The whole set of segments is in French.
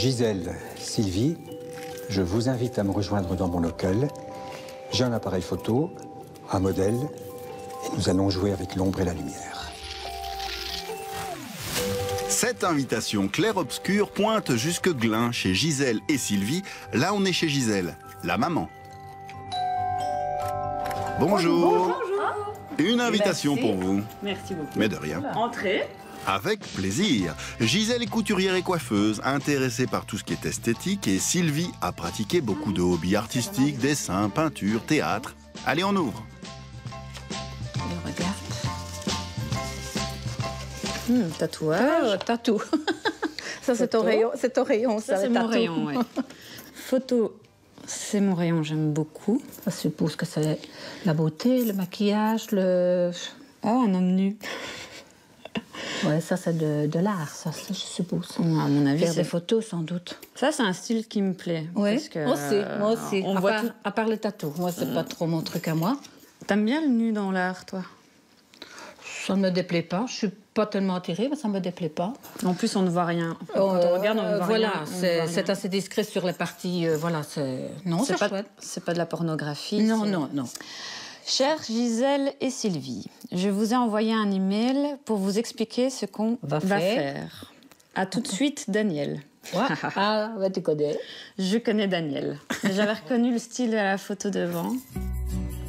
Gisèle, Sylvie, je vous invite à me rejoindre dans mon local. J'ai un appareil photo, un modèle, et nous allons jouer avec l'ombre et la lumière. Cette invitation clair-obscur pointe jusque Glun, chez Gisèle et Sylvie. Là, on est chez Gisèle, la maman. Bonjour. Bonjour. Une invitation pour vous. Merci beaucoup. Mais de rien. Entrez. Avec plaisir. Gisèle est couturière et coiffeuse, intéressée par tout ce qui est esthétique, et Sylvie a pratiqué beaucoup de hobbies artistiques, dessin, peinture, théâtre. Allez, on ouvre. Regarde. Tatouage. Tatou. Ça, c'est ton rayon, ça, c'est mon rayon, oui. Photo, c'est mon rayon, j'aime beaucoup. Je suppose que c'est la beauté, le maquillage, Oh, un homme nu. Ouais, ça, c'est de l'art, ça, je suppose. À mon avis, Faire des c'est... photos, sans doute. Ça, c'est un style qui me plaît. Oui, parce que, moi aussi. On voit tout... À part le tatou. Moi, c'est pas trop mon truc à moi. T'aimes bien le nu dans l'art, toi? Ça ne me déplaît pas. Je suis pas tellement attirée, mais ça ne me déplaît pas. En plus, on ne voit rien. Quand on regarde, on ne voit voilà, rien. c'est assez discret sur les parties. Voilà, c'est... Non, c'est chouette. C'est pas de la pornographie. Non, non, non. Chère Gisèle et Sylvie, je vous ai envoyé un email pour vous expliquer ce qu'on va faire. À tout de suite, Daniel. Ouais. Ah, bah, tu connais. Je connais Daniel. J'avais reconnu le style à la photo devant.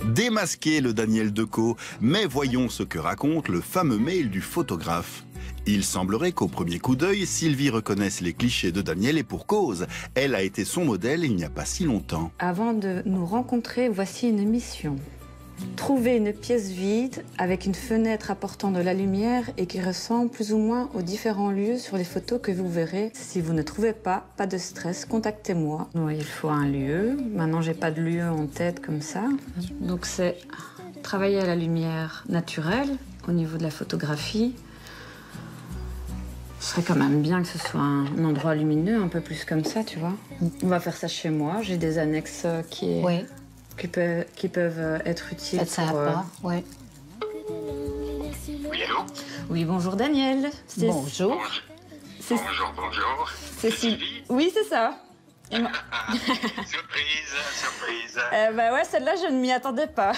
Démasquer le Daniel Decaux, mais voyons ce que raconte le fameux mail du photographe. Il semblerait qu'au premier coup d'œil, Sylvie reconnaisse les clichés de Daniel et pour cause. Elle a été son modèle il n'y a pas si longtemps. Avant de nous rencontrer, voici une mission. Trouver une pièce vide avec une fenêtre apportant de la lumière et qui ressemble plus ou moins aux différents lieux sur les photos que vous verrez. Si vous ne trouvez pas de stress, contactez-moi. Oui, il faut un lieu. Maintenant, j'ai pas de lieu en tête comme ça. Donc c'est travailler à la lumière naturelle au niveau de la photographie. Ce serait quand même bien que ce soit un endroit lumineux, un peu plus comme ça, tu vois. On va faire ça chez moi. J'ai des annexes Oui. qui peuvent être utiles. Être sympa, oui. Oui, allô? Oui, bonjour Daniel. Bonjour. Bonjour. C'est Sylvie? Oui, c'est ça. Surprise. Bah ouais, celle-là, je ne m'y attendais pas.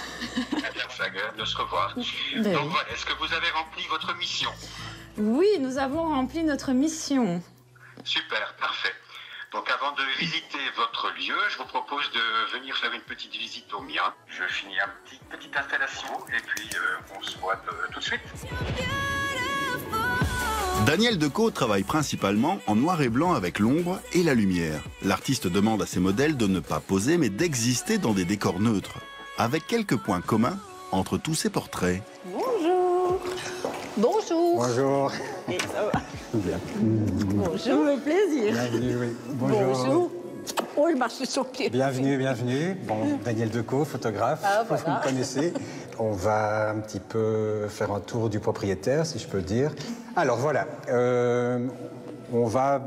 Bien fait de se revoir. Ben Donc oui. voilà, est-ce que vous avez rempli votre mission? Oui, nous avons rempli notre mission. Super, parfait. Donc avant de visiter votre lieu, je vous propose de venir faire une petite visite au mien. Je finis une petite installation et puis on se voit tout de suite. Daniel Decaux travaille principalement en noir et blanc avec l'ombre et la lumière. L'artiste demande à ses modèles de ne pas poser mais d'exister dans des décors neutres, avec quelques points communs entre tous ses portraits. Bonjour. Bonjour. Bonjour. Et ça va. Bien. Bonjour. Ça me fait plaisir. Bienvenue, oui. Bonjour. Bonjour. Oh, il marche sur pied. Bienvenue, bienvenue. Bon, Daniel Decaux, photographe, voilà. vous me connaissez. On va un petit peu faire un tour du propriétaire, si je peux dire. Alors voilà, on va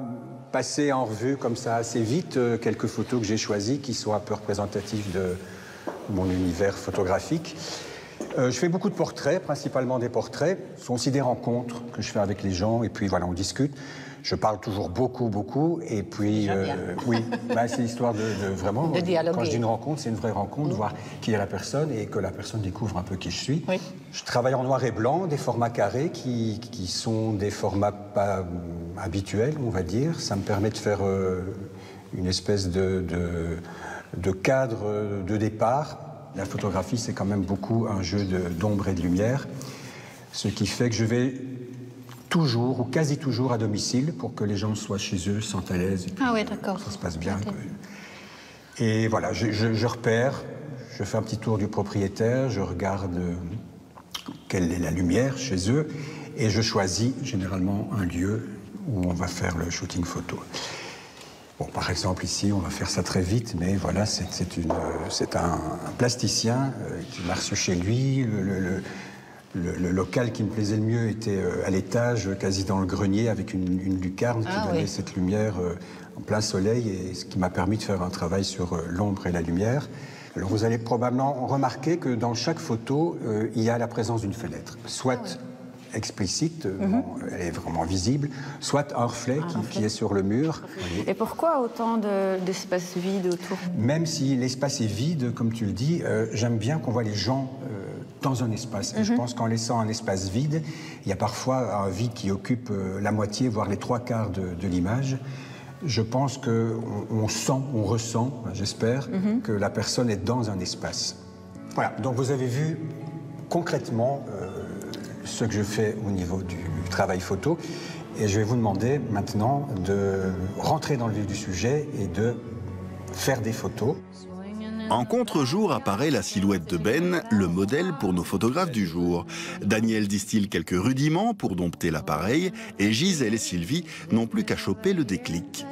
passer en revue comme ça assez vite quelques photos que j'ai choisies qui sont un peu représentatives de mon univers photographique. Je fais beaucoup de portraits, principalement des portraits. Ce sont aussi des rencontres que je fais avec les gens et puis voilà, on discute. Je parle toujours beaucoup et puis oui, bah, c'est l'histoire de vraiment. De dialoguer. Quand je dis une rencontre, c'est une vraie rencontre, voir qui est la personne et que la personne découvre un peu qui je suis. Oui. Je travaille en noir et blanc, des formats carrés qui sont des formats pas habituels, on va dire. Ça me permet de faire une espèce de cadre de départ. La photographie, c'est quand même beaucoup un jeu d'ombre et de lumière, ce qui fait que je vais toujours ou quasi toujours à domicile pour que les gens soient chez eux, se sentent à l'aise. Ah oui, d'accord. Ça se passe bien. Okay. Et voilà, je repère, je fais un petit tour du propriétaire, je regarde quelle est la lumière chez eux et je choisis généralement un lieu où on va faire le shooting photo. Bon, par exemple, ici, on va faire ça très vite, mais voilà, c'est un plasticien qui m'a reçu chez lui. Le local qui me plaisait le mieux était à l'étage, quasi dans le grenier, avec une lucarne qui donnait cette lumière en plein soleil, et ce qui m'a permis de faire un travail sur l'ombre et la lumière. Alors, vous allez probablement remarquer que dans chaque photo, il y a la présence d'une fenêtre. Soit explicite, elle est vraiment visible, soit un reflet qui est sur le mur. Et pourquoi autant d'espace vide autour? Même si l'espace est vide, comme tu le dis, j'aime bien qu'on voit les gens dans un espace. Et je pense qu'en laissant un espace vide, il y a parfois un vide qui occupe la moitié, voire les 3/4 de l'image. Je pense qu'on sent, on ressent, j'espère, que la personne est dans un espace. Voilà, donc vous avez vu concrètement ce que je fais au niveau du travail photo. Et je vais vous demander maintenant de rentrer dans le vif du sujet et de faire des photos. En contre-jour apparaît la silhouette de Ben, le modèle pour nos photographes du jour. Daniel distille quelques rudiments pour dompter l'appareil et Gisèle et Sylvie n'ont plus qu'à choper le déclic.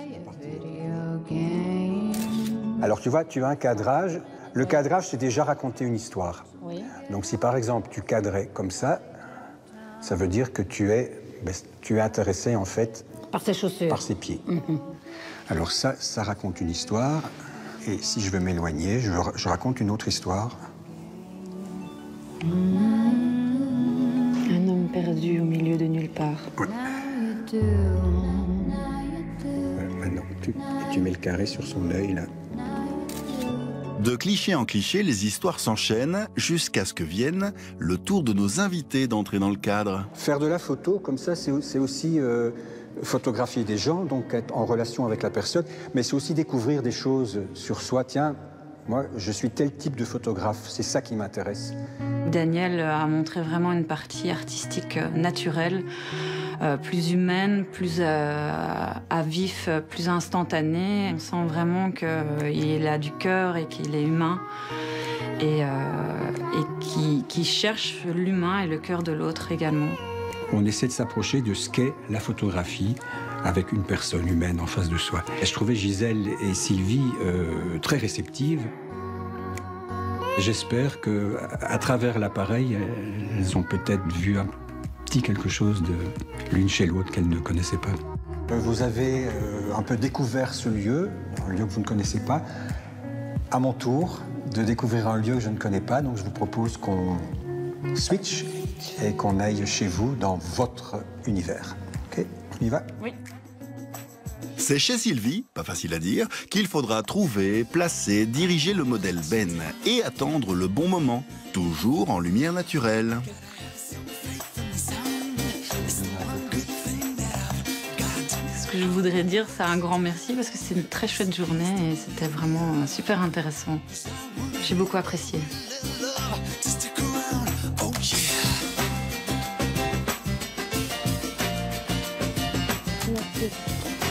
Alors tu vois, tu as un cadrage. Le cadrage, c'est déjà raconter une histoire. Oui. Donc si par exemple tu cadrais comme ça veut dire que tu es intéressé en fait Par ses chaussures. par ses pieds. Alors ça raconte une histoire. Et si je veux m'éloigner, je raconte une autre histoire. Un homme perdu au milieu de nulle part. Ouais. Maintenant, tu mets le carré sur son œil, là. De cliché en cliché, les histoires s'enchaînent jusqu'à ce que vienne le tour de nos invités d'entrer dans le cadre. Faire de la photo, comme ça, c'est aussi photographier des gens, donc être en relation avec la personne, mais c'est aussi découvrir des choses sur soi. Tiens, moi, je suis tel type de photographe, c'est ça qui m'intéresse. Daniel a montré vraiment une partie artistique naturelle, plus humaine, plus à vif, plus instantanée. On sent vraiment qu'il a du cœur et qu'il est humain et qui cherche l'humain et le cœur de l'autre également. On essaie de s'approcher de ce qu'est la photographie avec une personne humaine en face de soi. Et je trouvais Gisèle et Sylvie très réceptives. J'espère qu'à travers l'appareil, elles ont peut-être vu un petit quelque chose de l'une chez l'autre qu'elles ne connaissaient pas. Vous avez un peu découvert ce lieu, un lieu que vous ne connaissez pas. À mon tour de découvrir un lieu que je ne connais pas, donc je vous propose qu'on switch et qu'on aille chez vous dans votre univers. Ok, on y va? Oui. C'est chez Sylvie, pas facile à dire, qu'il faudra trouver, placer, diriger le modèle Ben et attendre le bon moment, toujours en lumière naturelle. Ce que je voudrais dire, c'est un grand merci parce que c'est une très chouette journée et c'était vraiment super intéressant. J'ai beaucoup apprécié.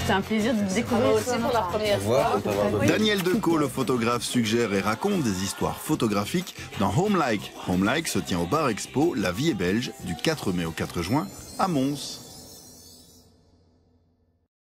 C'est un plaisir de découvrir aussi pour la première fois. Daniel Decaux, le photographe, suggère et raconte des histoires photographiques dans Home Like. Home Like se tient au Bar Expo La Vie est belge du 4 mai au 4 juin à Mons.